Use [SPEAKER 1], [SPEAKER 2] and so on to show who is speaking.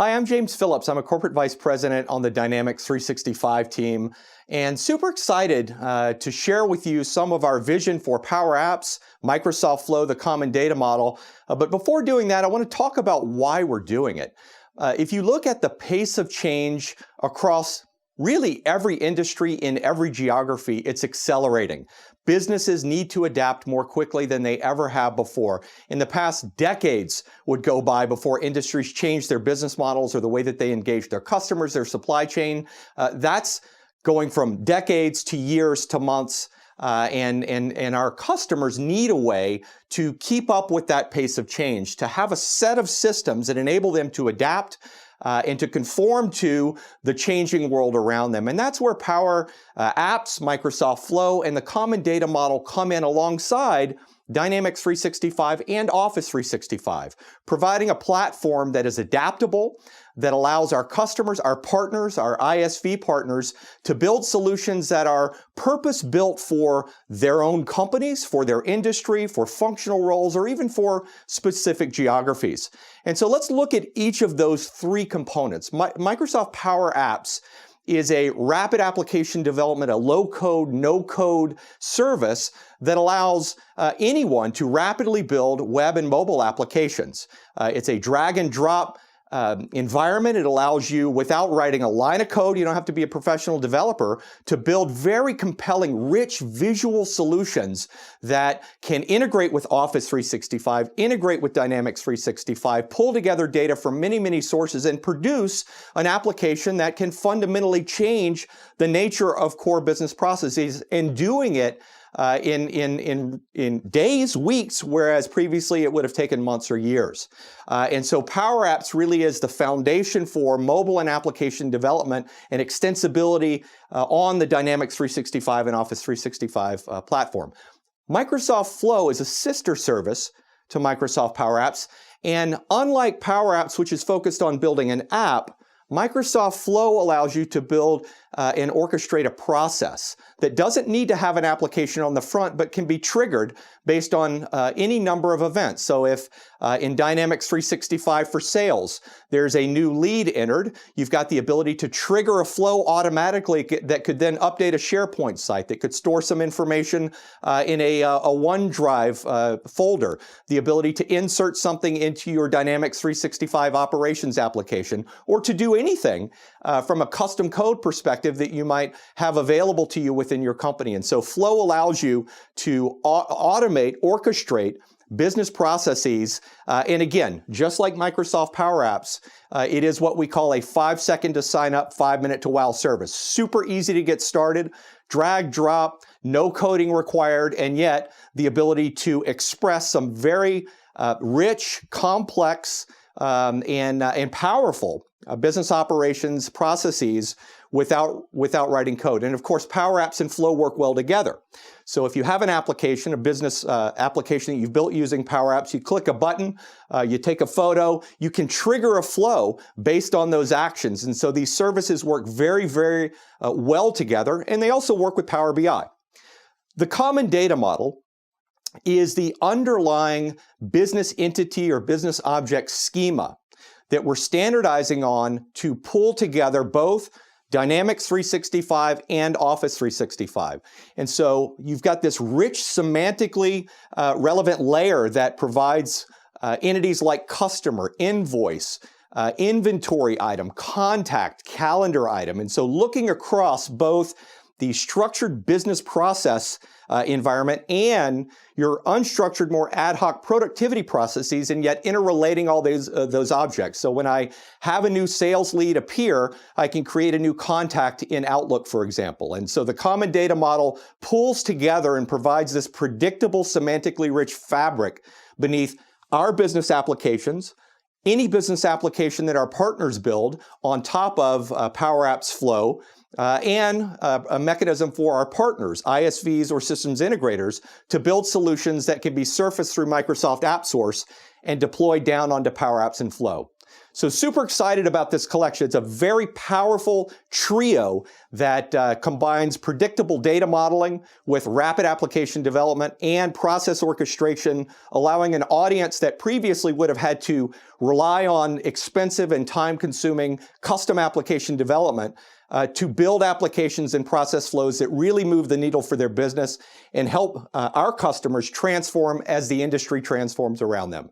[SPEAKER 1] Hi, I'm James Phillips. I'm a corporate vice president on the Dynamics 365 team, and super excited to share with you some of our vision for PowerApps, Microsoft Flow, the common data model. But before doing that, I want to talk about why we're doing it. If you look at the pace of change across really every industry in every geography, it's accelerating. Businesses need to adapt more quickly than they ever have before. In the past, decades would go by before industries changed their business models or the way that they engage their customers, their supply chain. That's going from decades to years to months. And our customers need a way to keep up with that pace of change, to have a set of systems that enable them to adapt and to conform to the changing world around them. And that's where PowerApps, Microsoft Flow, and the common data model come in alongside Dynamics 365 and Office 365, providing a platform that is adaptable, that allows our customers, our partners, our ISV partners to build solutions that are purpose-built for their own companies, for their industry, for functional roles, or even for specific geographies. And so let's look at each of those three components. Microsoft Power Apps is a rapid application development, a low-code, no-code service that allows anyone to rapidly build web and mobile applications. It's a drag-and-drop environment. It allows you, without writing a line of code, you don't have to be a professional developer, to build very compelling, rich visual solutions that can integrate with Office 365, integrate with Dynamics 365, pull together data from many, many sources, and produce an application that can fundamentally change the nature of core business processes, and doing it in days, weeks, whereas previously it would have taken months or years. And so Power Apps really is the foundation for mobile and application development and extensibility on the Dynamics 365 and Office 365 platform. Microsoft Flow is a sister service to Microsoft Power Apps, and unlike Power Apps, which is focused on building an app, Microsoft Flow allows you to build and orchestrate a process that doesn't need to have an application on the front, but can be triggered based on any number of events. So if in Dynamics 365 for sales, there's a new lead entered, you've got the ability to trigger a flow automatically that could then update a SharePoint site, that could store some information in a OneDrive folder, the ability to insert something into your Dynamics 365 operations application, or to do anything from a custom code perspective that you might have available to you within your company. And so Flow allows you to automate, orchestrate business processes. And again, just like Microsoft Power Apps, it is what we call a 5-second to sign up, 5-minute to wow service. Super easy to get started, drag, drop, no coding required, and yet the ability to express some very rich, complex, and powerful business operations processes without writing code. And of course, Power Apps and Flow work well together. So if you have an application, a business application that you've built using Power Apps, you click a button, you take a photo, you can trigger a flow based on those actions. And so these services work very, very well together, and they also work with Power BI. The common data model is the underlying business entity or business object schema that we're standardizing on to pull together both Dynamics 365 and Office 365. And so you've got this rich, semantically relevant layer that provides entities like customer, invoice, inventory item, contact, calendar item. And so looking across both the structured business process environment and your unstructured, more ad hoc productivity processes, and yet interrelating all those objects. So when I have a new sales lead appear, I can create a new contact in Outlook, for example. And so the common data model pulls together and provides this predictable, semantically rich fabric beneath our business applications, any business application that our partners build on top of Power Apps Flow, and a mechanism for our partners, ISVs or systems integrators, to build solutions that can be surfaced through Microsoft AppSource and deployed down onto Power Apps and Flow. So super excited about this collection. It's a very powerful trio that combines predictable data modeling with rapid application development and process orchestration, allowing an audience that previously would have had to rely on expensive and time-consuming custom application development to build applications and process flows that really move the needle for their business and help our customers transform as the industry transforms around them.